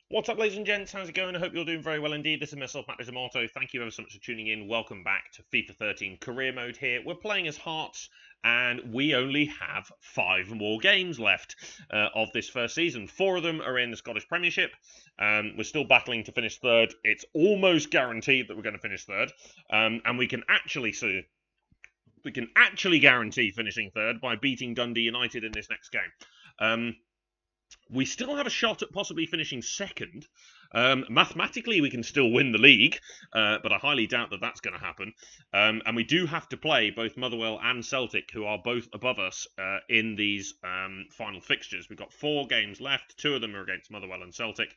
What's up, ladies and gents? How's it going? I hope you're doing very well indeed. This is myself, Matt Tomato. Thank you ever so much for tuning in. Welcome back to FIFA 13 Career Mode here. We're playing as Hearts, and we only have 5 more games left of this first season. 4 of them are in the Scottish Premiership. We're still battling to finish third. It's almost guaranteed that we're going to finish third, and we can actually guarantee finishing third by beating Dundee United in this next game. We still have a shot at possibly finishing second. Mathematically, we can still win the league, but I highly doubt that that's going to happen. And we do have to play both Motherwell and Celtic, who are both above us in these final fixtures. We've got 4 games left. 2 of them are against Motherwell and Celtic.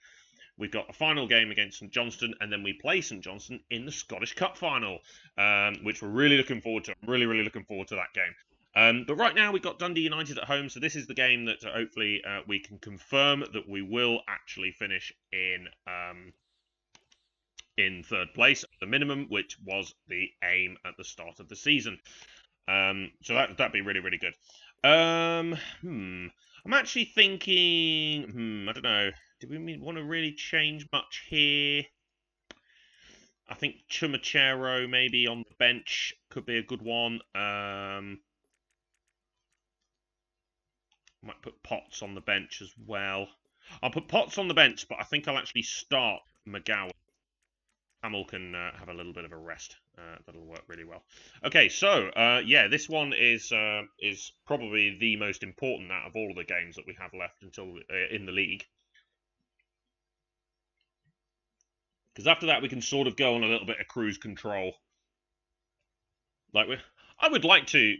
We've got a final game against St Johnstone, and then we play St Johnstone in the Scottish Cup final, which we're really looking forward to. I'm really looking forward to that game. But right now we've got Dundee United at home, so this is the game that hopefully we can confirm that we will actually finish in third place at the minimum, which was the aim at the start of the season. So that'd be really good. I'm actually thinking. I don't know. Do we want to really change much here? I think Chumachero maybe on the bench could be a good one. Might put Potts on the bench as well. I'll put Potts on the bench, but I think I'll actually start McGowan. Hamill can have a little bit of a rest. That'll work really well. Okay, so yeah, this one is probably the most important out of all of the games that we have left until in the league. Because after that, we can sort of go on a little bit of cruise control. I would like to,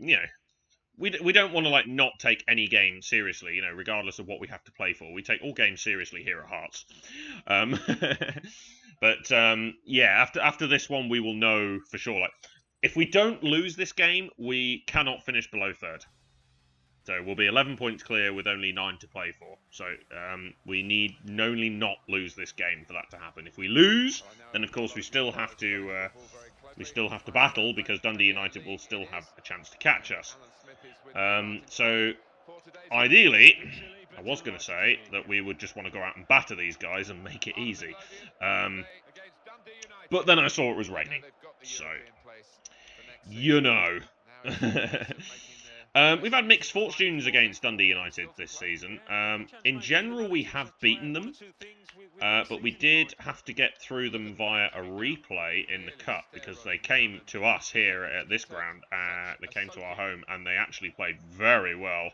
we don't want to not take any game seriously, regardless of what we have to play for. We take all games seriously here at Hearts. But yeah, after this one, we will know for sure. If we don't lose this game, we cannot finish below third. So we'll be 11 points clear with only 9 to play for. So we need only not lose this game for that to happen. If we lose, then of course we still have to battle, because Dundee United will still have a chance to catch us. So ideally, I was going to say that we would just want to go out and batter these guys and make it easy. But then I saw it was raining, so we've had mixed fortunes against Dundee United this season. In general, we have beaten them, but we did have to get through them via a replay in the Cup, because they came to us here at this ground. They came to our home, and they actually played very well.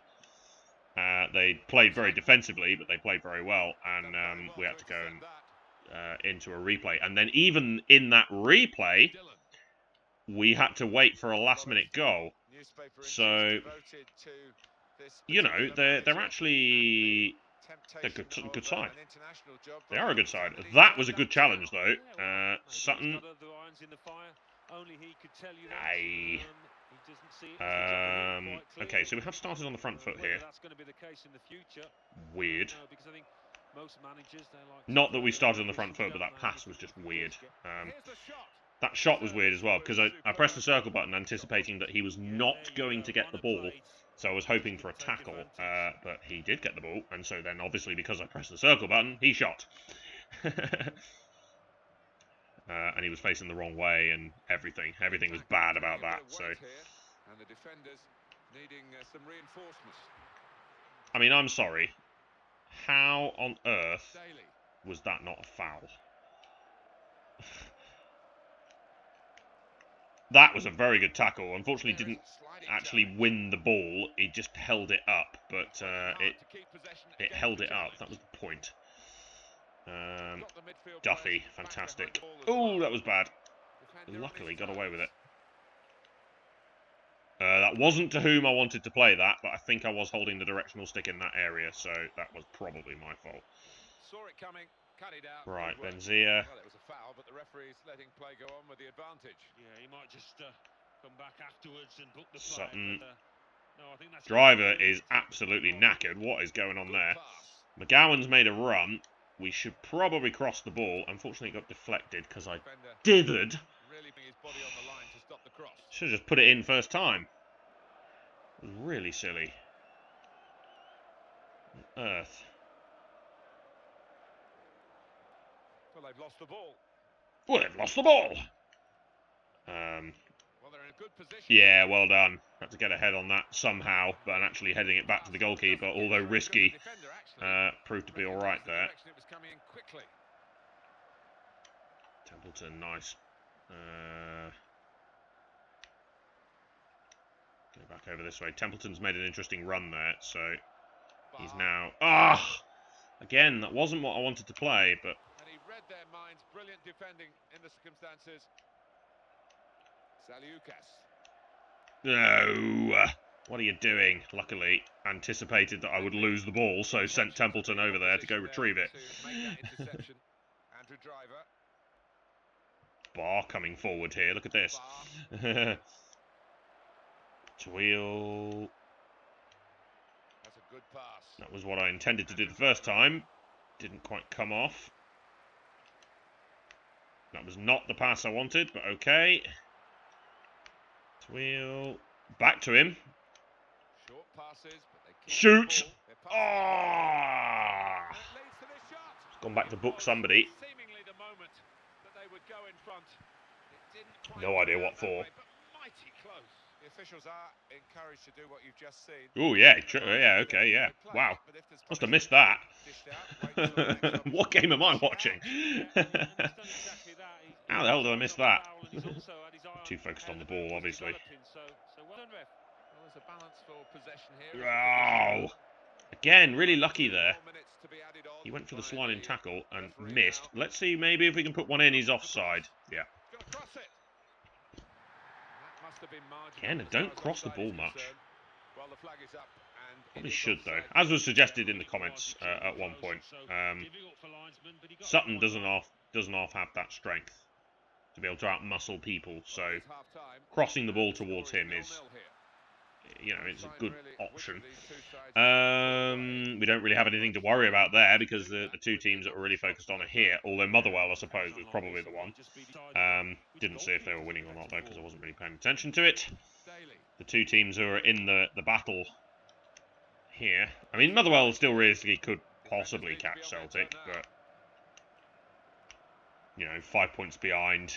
They played very defensively, but they played very well, and we had to go into a replay. And then even in that replay, we had to wait for a last-minute goal. So, they're actually a good side. They are a good side. That was a good challenge, though. Sutton. Aye. Okay, so we have started on the front foot here. Weird. Not that we started on the front foot, but that pass was just weird. That shot was weird as well, because I pressed the circle button anticipating that he was not going to get the ball. So I was hoping for a tackle, but he did get the ball, and so then obviously because I pressed the circle button, he shot. And he was facing the wrong way, and everything was bad about that. So, I mean, I'm sorry. How on earth was that not a foul? That was a very good tackle. Unfortunately, didn't actually win the ball. He just held it up, but it held it up. That was the point. Duffy, fantastic. Oh, that was bad. Luckily, got away with it. That wasn't to whom I wanted to play that, but I think I was holding the directional stick in that area, so that was probably my fault. Saw it coming. Right, Benzia. Well, it was a foul, but the referee's letting play go on with the advantage. Yeah, he might just come back afterwards and book the play. Sutton. No, I think that's Driver is absolutely knackered. What is going on there? McGowan's made a run. We should probably cross the ball. Unfortunately, it got deflected because I dithered. Should have just put it in first time. It was really silly. Earth. Well, they've lost the ball. Well, they've lost the ball. Well, they're in a good position. Yeah, well done. Had to get ahead on that somehow, but actually heading it back to the goalkeeper, although risky, proved to be all right there. Templeton, nice. Go back over this way. Templeton's made an interesting run there, so he's now... Again, that wasn't what I wanted to play, but... And he read their minds. Brilliant defending in the circumstances. Saliukas. No! What are you doing? Luckily, anticipated that I would lose the ball, so sent Templeton over there to go retrieve it. Andrew Driver. Barr coming forward here. Look at this. Tweel. That's a good pass. That was what I intended to do the first time. Didn't quite come off. That was not the pass I wanted, but okay. Tweel. Back to him. Short passes, but they keep Shoot! Oh! It's gone back to book somebody. Seemingly the moment that they would go in front. It didn't quite No idea what for. way, but mighty close. The officials are encouraged to do what you've just seen. Oh, yeah. Yeah, okay, yeah. Wow. Must have missed that. What game am I watching? How the hell did I miss that? Too focused on the ball, obviously. Oh! Again, really lucky there. He went for the sliding tackle and missed. Let's see maybe if we can put one in. He's offside. Yeah. Again, don't cross the ball much. Probably should, though. As was suggested in the comments at one point, Sutton doesn't half have that strength to be able to out-muscle people, so crossing the ball towards him is, you know, it's a good option. We don't really have anything to worry about there because the two teams that we're really focused on are here, although Motherwell, I suppose, was probably the one. Didn't see if they were winning or not, though, because I wasn't really paying attention to it. The two teams who are in the battle here. I mean, Motherwell still realistically could possibly catch Celtic, but, you know, 5 points behind.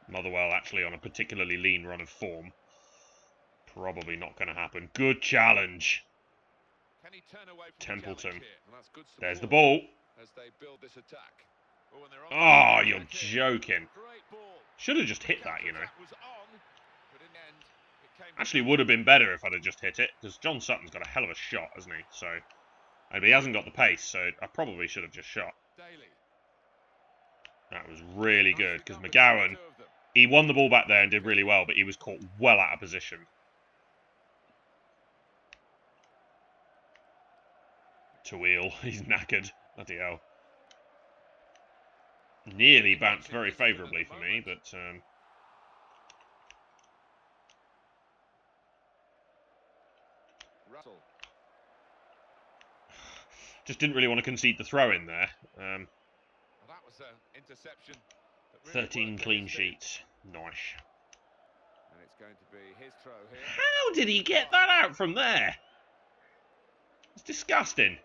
Motherwell actually on a particularly lean run of form. Probably not going to happen. Good challenge. Templeton. There's the ball. Oh, you're joking. Should have just hit that, you know. Actually would have been better if I'd have just hit it, because John Sutton's got a hell of a shot, hasn't he? So, and he hasn't got the pace, so I probably should have just shot. That was really good, because McGowan, he won the ball back there and did really well, but he was caught well out of position. Tweel, he's knackered. Bloody hell. Nearly bounced very favourably for me, but... just didn't really want to concede the throw in there. Well, that was an interception. 13 clean sheets. Nice. And it's going to be his throw here. How did he get that out from there? It's disgusting.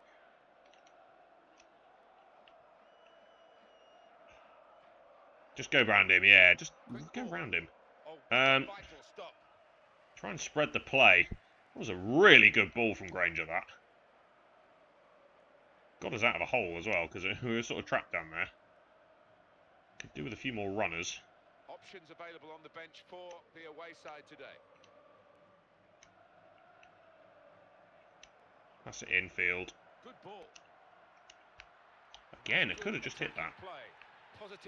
Just go round him, yeah. Just go round him. Try and spread the play. That was a really good ball from Granger, that. Got us out of a hole as well, because we were sort of trapped down there. Could do with a few more runners. Options available on the bench for the away side today. That's it infield. Good ball. Again, it could have just hit that.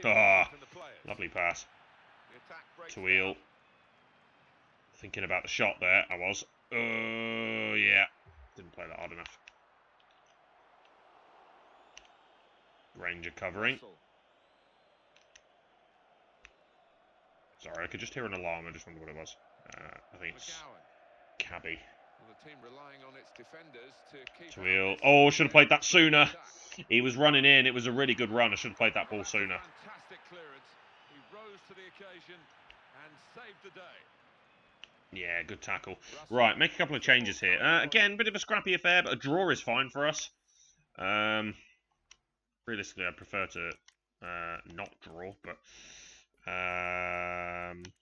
Ah, lovely pass. Tweel. Thinking about the shot there, I was. Oh, yeah. Didn't play that hard enough. Ranger covering. Sorry, I could just hear an alarm. I just wondered what it was. I think it's Cabby. Tweel. Oh, should have played that sooner. He was running in. It was a really good run. I should have played that ball sooner. Fantastic clearance. He rose to the occasion and saved the day. Yeah, good tackle. Right, make a couple of changes here. Again, bit of a scrappy affair, but a draw is fine for us. Realistically, I'd prefer to not draw, but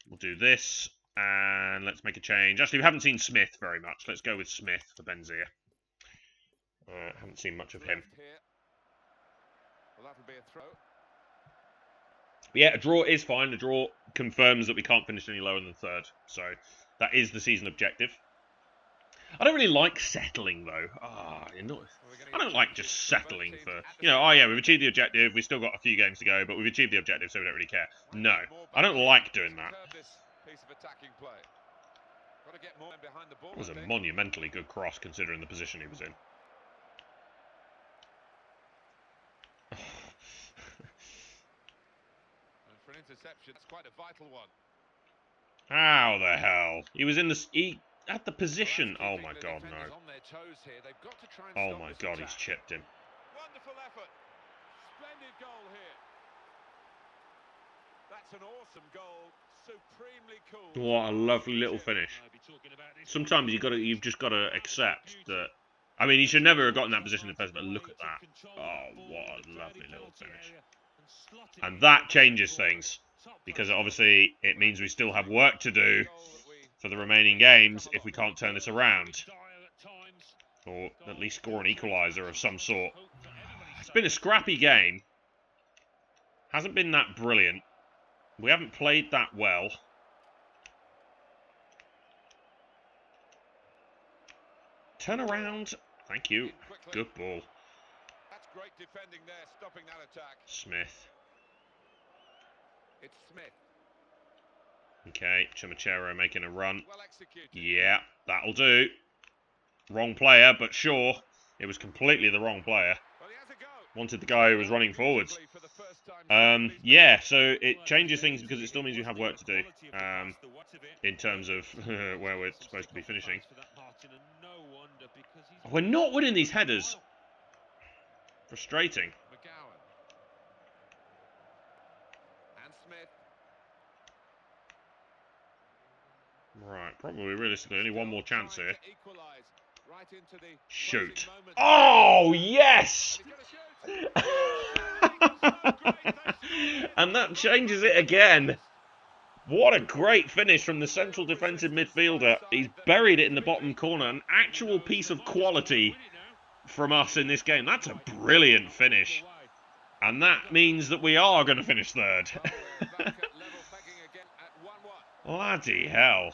we'll do this. And let's make a change. Actually, we haven't seen Smith very much. Let's go with Smith for Benzia. Haven't seen much of him. Well, that'll be a throw. But yeah, a draw is fine. A draw confirms that we can't finish any lower than third. So that is the season objective. I don't really like settling, though. I don't like just settling for, oh yeah, we've achieved the objective, we've still got a few games to go, but we've achieved the objective, so we don't really care. No, I don't like doing that. It was a monumentally good cross, considering the position he was in. For an interception, it's quite a vital one. How the hell? He was in the... He had the position. Oh my god, no. Oh my god, he's chipped him. Wonderful effort. Splendid goal here. That's an awesome goal. Supremely cool. What a lovely little finish. Sometimes you've just got to accept that. I mean, he should never have gotten that position in the first, but look at that. Oh, what a lovely little finish. And that changes things, because obviously it means we still have work to do for the remaining games if we can't turn this around. Or at least score an equaliser of some sort. It's been a scrappy game. Hasn't been that brilliant. We haven't played that well. Turn around. Thank you. Good ball. That's great defending there, stopping that attack. Smith. It's Smith. Okay, Chumachero making a run. Well executed. Yeah, that'll do. Wrong player, but sure. It was completely the wrong player. Well, he has a go. Wanted the guy who was running forwards. Yeah, so it changes things because it still means we have work to do. In terms of where we're supposed to be finishing. We're not winning these headers. Frustrating. And Smith. Right, probably realistically only one more chance here. Right into the shoot. Oh, yes! And that changes it again. What a great finish from the central defensive midfielder. He's buried it in the bottom corner. An actual piece of quality from us in this game. That's a brilliant finish. And that means that we are going to finish third. Bloody hell.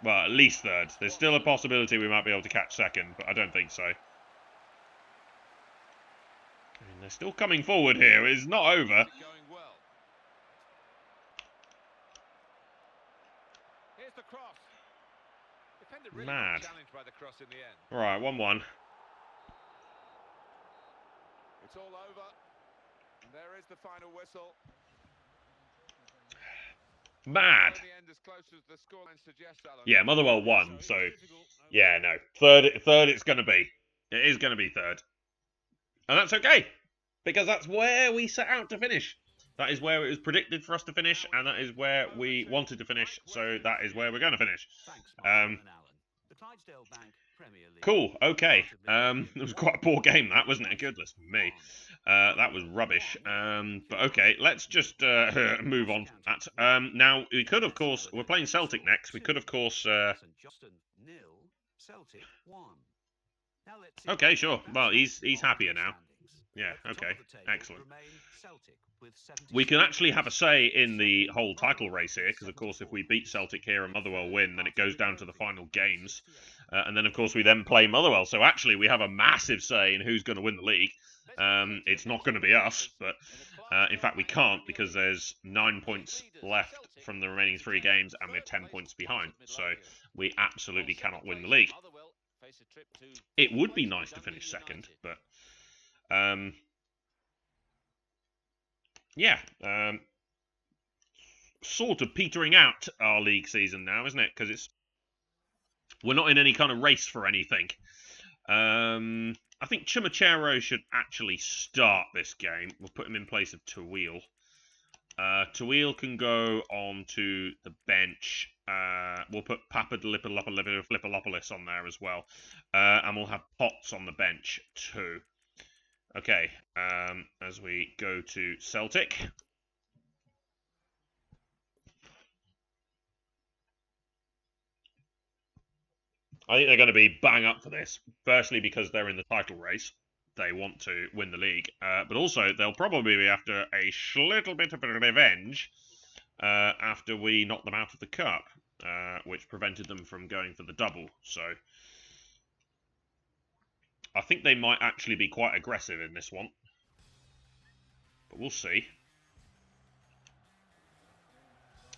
Well, at least third. There's still a possibility we might be able to catch second, but I don't think so. I mean, they're still coming forward here. It's not over. Mad. Right, 1-1. It's all over. And there is the final whistle. Mad. Yeah, Motherwell won, so yeah, no. Third it's going to be. It is going to be third. And that's okay, because that's where we set out to finish. That is where it was predicted for us to finish, and that is where we wanted to finish, so that is where we're going to finish. Cool, okay. It was quite a poor game, that, wasn't it? Goodness me. That was rubbish. But okay, let's just move on from that. Now, we could, of course, we're playing Celtic next. We could, of course... Okay, sure. Well, he's happier now. Yeah, okay. Excellent. We can actually have a say in the whole title race here, because, of course, if we beat Celtic here and Motherwell win, then it goes down to the final games. And then, of course, we then play Motherwell. So, actually, we have a massive say in who's going to win the league. It's not going to be us, but in fact, we can't, because there's 9 points left from the remaining 3 games, and we're 10 points behind. So, we absolutely cannot win the league. It would be nice to finish second, but... yeah, sort of petering out our league season now, isn't it? Because we're not in any kind of race for anything. I think Chumachero should actually start this game. We'll put him in place of Tawil. Tawil can go on to the bench. We'll put Papadopoulos on there as well. And we'll have Potts on the bench too. Okay, as we go to Celtic. I think they're going to be bang up for this. Firstly, because they're in the title race. They want to win the league. But also, they'll probably be after a little bit of a revenge after we knocked them out of the cup, which prevented them from going for the double. So, I think they might actually be quite aggressive in this one. But we'll see.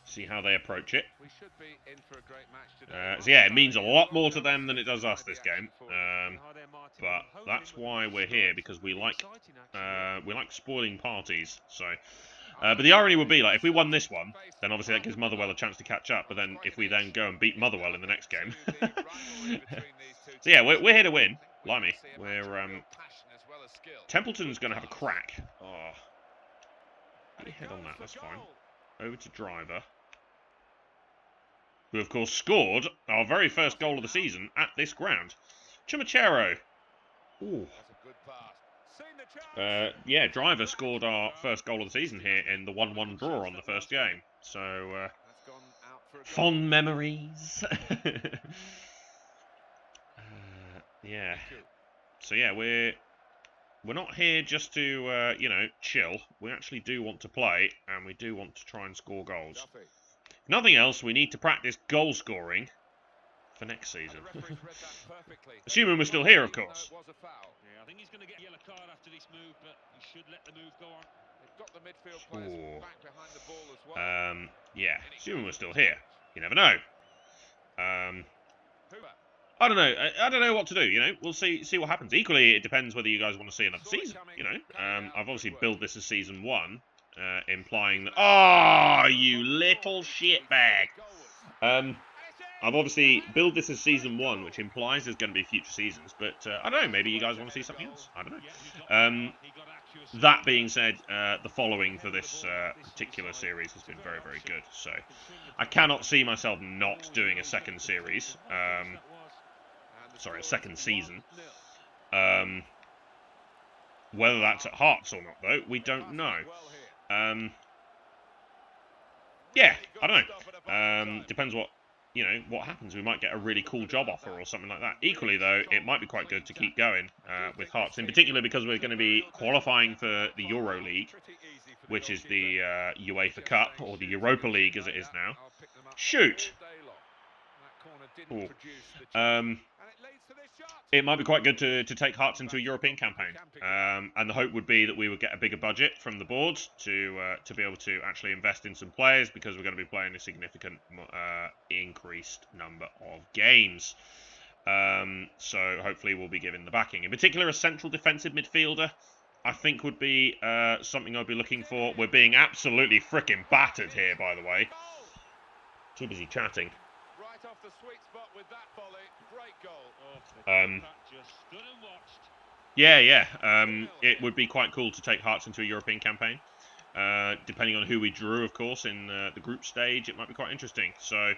See how they approach it. We should be in for a great match today. So yeah, it means a lot more to them than it does us this game. But that's why we're here, because we like spoiling parties. So, but the irony would be, like, if we won this one, then obviously that gives Motherwell a chance to catch up. But then if we then go and beat Motherwell in the next game, so yeah, we're here to win. Blimey, we're Templeton's going to have a crack. Oh, get your head on that. That's fine. Over to Driver, who of course scored our very first goal of the season at this ground. Chumachero. Ooh. Yeah, Driver scored our first goal of the season here in the 1-1 draw on the first game. So, fond memories. Yeah. So yeah, we're not here just to chill. We actually do want to play, and we do want to try and score goals. If nothing else, we need to practice goal scoring for next season. Assuming we're still here, of course. Yeah, I think he's going to get a yellow card after this move, but he should let the move go on. They've got the midfield players back behind the ball as well. Yeah, assuming we're still here. You never know. I don't know. I don't know what to do. You know, we'll see what happens. Equally, it depends whether you guys want to see another season. You know, I've obviously billed this as season 1, implying that. Oh, you little shitbag! I've obviously billed this as season 1, which implies there's going to be future seasons. But I don't know. Maybe you guys want to see something else. I don't know. That being said, the following for this particular series has been very, very good. So I cannot see myself not doing a second series. Sorry, a second season. Whether that's at Hearts or not, though, we don't know. Yeah, I don't know. Depends what happens. We might get a really cool job offer or something like that. Equally, though, it might be quite good to keep going with Hearts, in particular because we're going to be qualifying for the Euro League, which is the UEFA Cup, or the Europa League as it is now. Shoot! Ooh. It might be quite good to take Hearts into a European campaign, and the hope would be that we would get a bigger budget from the boards to be able to actually invest in some players, because we're going to be playing a significant increased number of games. So hopefully we'll be given the backing. In particular, a central defensive midfielder, I think, would be something I'd be looking for. We're being absolutely frickin' battered here, by the way. Too busy chatting. Right off the sweet spot with that volley. Great goal. Yeah. It would be quite cool to take Hearts into a European campaign. Depending on who we drew, of course, in the group stage, it might be quite interesting. So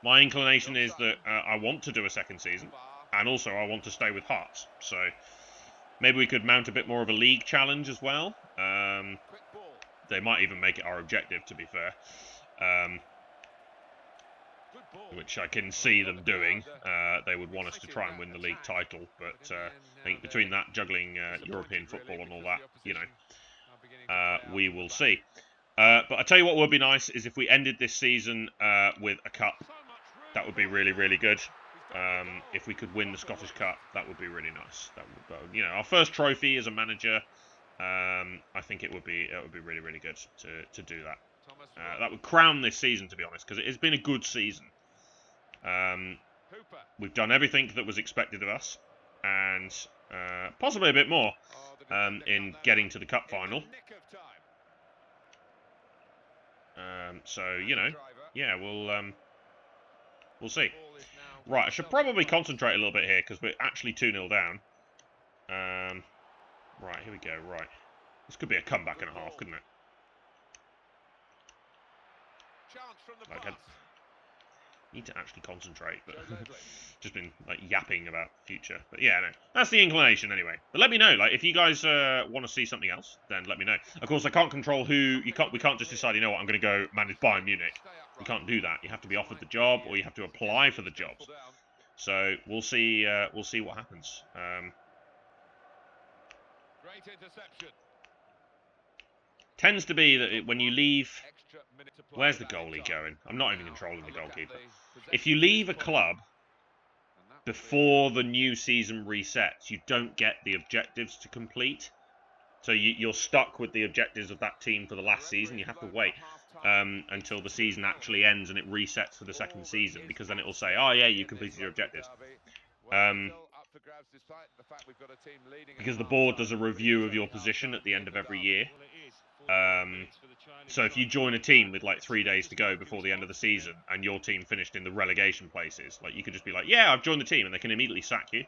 my inclination is that I want to do a second season, and also I want to stay with Hearts. So maybe we could mount a bit more of a league challenge as well. They might even make it our objective, to be fair. Which I can see them doing. They would want us to try and win the league title, but I think between that, juggling European football and all that, we will see. But I tell you what would be nice is if we ended this season with a cup. That would be really, really good. If we could win the Scottish Cup, that would be really nice. That would, our first trophy as a manager. I think it would be really, really good to do that. That would crown this season, to be honest, because it has been a good season. We've done everything that was expected of us, and possibly a bit more in getting to the cup final. So yeah, we'll see. Right, I should probably concentrate a little bit here because we're actually 2-0 down. Right, here we go. Right, this could be a comeback and a half, couldn't it? Okay. Need to actually concentrate, but just been like yapping about future. But yeah, no, that's the inclination anyway. But let me know, like if you guys want to see something else, then let me know. Of course, I can't control who you can't. We can't just decide. You know what? I'm going to go manage Bayern Munich. We can't do that. You have to be offered the job, or you have to apply for the jobs. So we'll see. We'll see what happens. Great interception. Tends to be that when you leave. Where's the goalie going? I'm not even controlling the goalkeeper. If you leave a club before the new season resets, you don't get the objectives to complete. So you're stuck with the objectives of that team for the last season. You have to wait until the season actually ends and it resets for the second season, because then it will say, oh yeah, you completed your objectives. Because the board does a review of your position at the end of every year. So if you join a team with like 3 days to go before the end of the season and your team finished in the relegation places, like you could just be like, yeah, I've joined the team, and they can immediately sack you.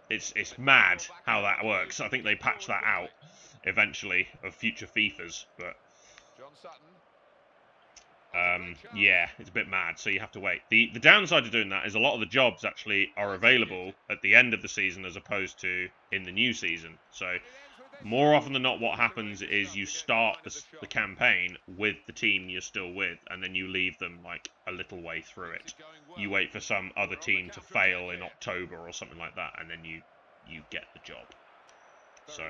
It's mad how that works. I think they patch that out eventually of future FIFAs, but yeah, it's a bit mad, so you have to wait. The downside of doing that is a lot of the jobs actually are available at the end of the season as opposed to in the new season. So more often than not, what happens is you start the campaign with the team you're still with, and then you leave them like a little way through it. You wait for some other team to fail in October or something like that, and then you get the job. So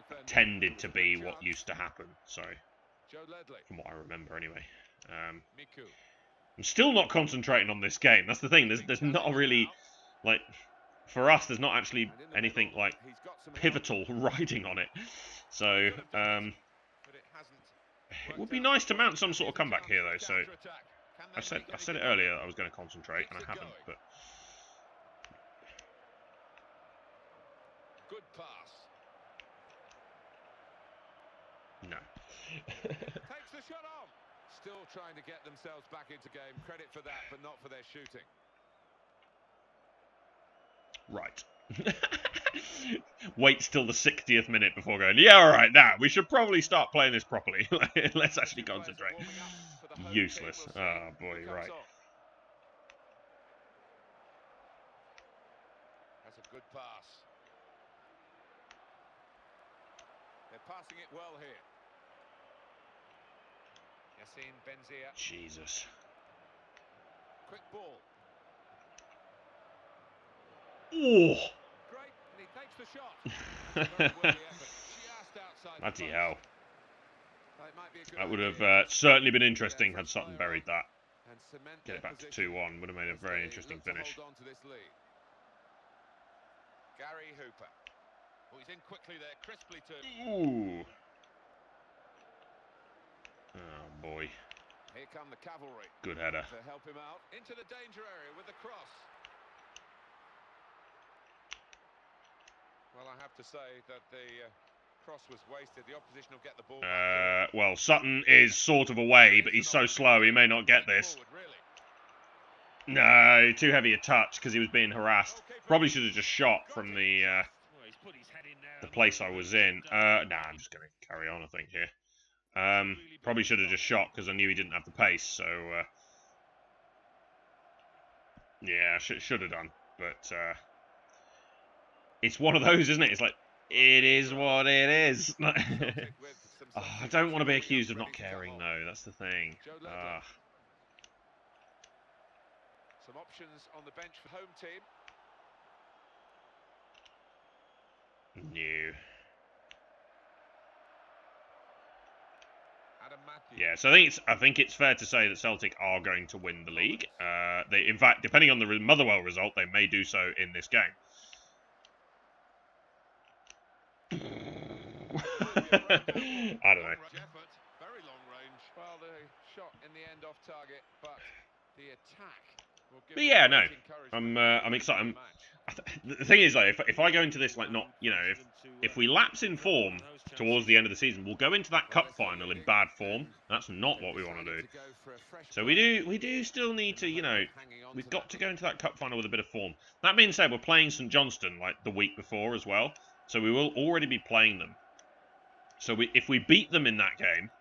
that tended to be what used to happen. So from what I remember, anyway. I'm still not concentrating on this game. That's the thing. There's not really like. For us, there's not actually anything like pivotal riding on it. So it would be nice to mount some sort of comeback here, though. So I said it earlier that I was going to concentrate, and I haven't. But good pass. No. Takes the shot on. Still trying to get themselves back into game. Credit for that, but not for their shooting. Right. Wait till the 60th minute before going, yeah, all right, now we should probably start playing this properly. Let's actually concentrate. Useless. Oh, boy, right. That's a good pass. They're passing it well here. Yassine Benzia. Jesus. Quick ball. Oh! Great, and he takes the shot. Very worthy effort. Just outside. Bloody hell. It might be a good That would idea. have certainly been interesting had Sutton buried that. Get it back to 2-1. Would have made a very interesting finish. Hold on to this lead. Gary Hooper. Oh, he's in quickly there, crisply too. Ooh. Oh, boy. Here come the cavalry. Good header. To help him out. Into the danger area with the cross. Well, I have to say that the cross was wasted. The opposition will get the ball back. Well, Sutton is sort of away, but he's so slow he may not get this. No, too heavy a touch because he was being harassed. Probably should have just shot from the place I was in. Nah, I'm just going to carry on, I think, here. Probably should have just shot because I knew he didn't have the pace, so... yeah, should have done, but... it's one of those, isn't it? It's like, it is what it is. Oh, I don't want to be accused of not caring, though. That's the thing. Some options on the bench for home team. New. Yeah, so I think it's fair to say that Celtic are going to win the league. In fact, depending on the Motherwell result, they may do so in this game. I don't know. Very long range. Well, the shot in the end off target, but the attack will give. But yeah, no, I'm excited. The thing is, though, if I go into this like not, you know, if we lapse in form towards the end of the season, we'll go into that cup final in bad form. That's not what we want to do. So we do still need to, you know, we've got to go into that cup final with a bit of form. That being said, we're playing St Johnstone like the week before as well. So we will already be playing them. So if we beat them in that game,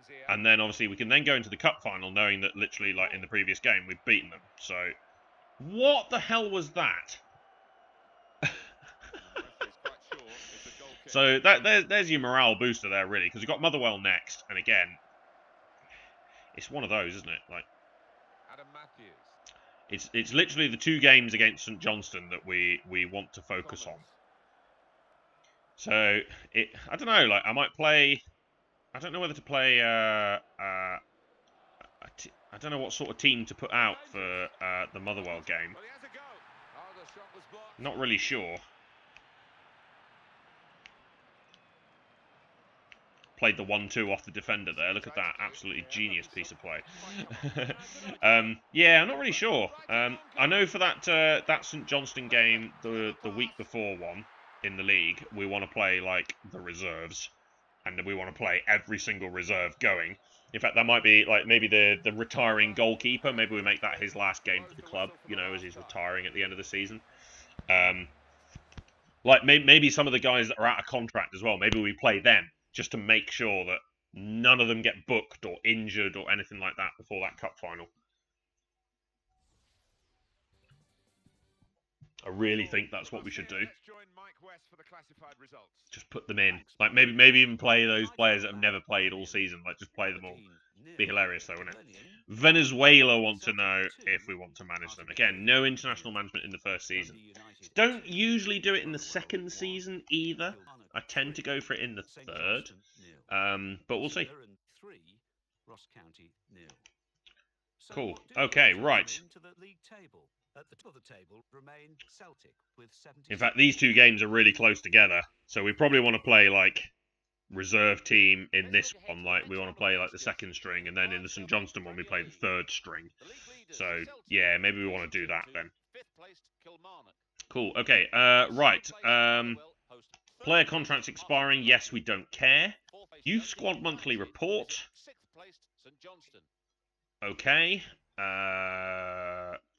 here. And then obviously we can then go into the cup final knowing that literally like in the previous game we've beaten them. So what the hell was that? So there's your morale booster there really, because we've got Motherwell next, and again, it's one of those, isn't it? Like Adam Matthews. it's literally the 2 games against St Johnstone that we want to focus on. So I don't know, like I might play. I don't know whether to play. I don't know what sort of team to put out for the Motherwell game. Not really sure. Played the 1-2 off the defender there. Look at that. Absolutely genius piece of play. Yeah, I'm not really sure. I know for that St Johnstone game, the week before one in the league, we want to play like the reserves. And we want to play every single reserve going. In fact, that might be like maybe the retiring goalkeeper. Maybe we make that his last game for the club, you know, as he's retiring at the end of the season. Like maybe some of the guys that are out of contract as well. Maybe we play them just to make sure that none of them get booked or injured or anything like that before that cup final. I really think that's what we should do. Just put them in. Like maybe even play those players that have never played all season. Like just play them all. Be hilarious though, wouldn't it? Venezuela want to know if we want to manage them. Again, no international management in the first season. Don't usually do it in the second season either. I tend to go for it in the third. But we'll see. Cool. Okay, right. In fact, these 2 games are really close together, so we probably want to play like reserve team in this one. Like we want to play like the 2nd string, and then in the St Johnstone one we play the 3rd string. So yeah, maybe we want to do that then. Cool. Okay. Right. Player contracts expiring. Yes, we don't care. Youth squad monthly report. Okay.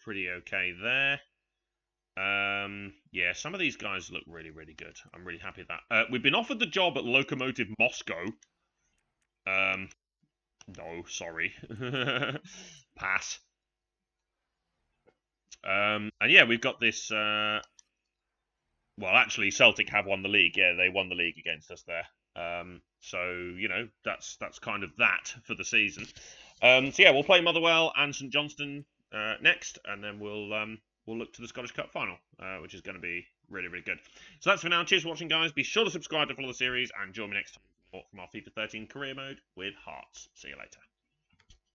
Pretty okay there. Yeah, some of these guys look really, really good. I'm really happy with that. We've been offered the job at Lokomotiv Moscow. No, sorry. Pass. And yeah, we've got this. Well, actually, Celtic have won the league. Yeah, they won the league against us there. So you know, that's kind of that for the season. So yeah, we'll play Motherwell and St Johnstone next, and then we'll look to the Scottish Cup final, which is going to be really, really good. So that's for now. Cheers for watching, guys. Be sure to subscribe to follow the series, and join me next time from our FIFA 13 career mode with Hearts. See you later.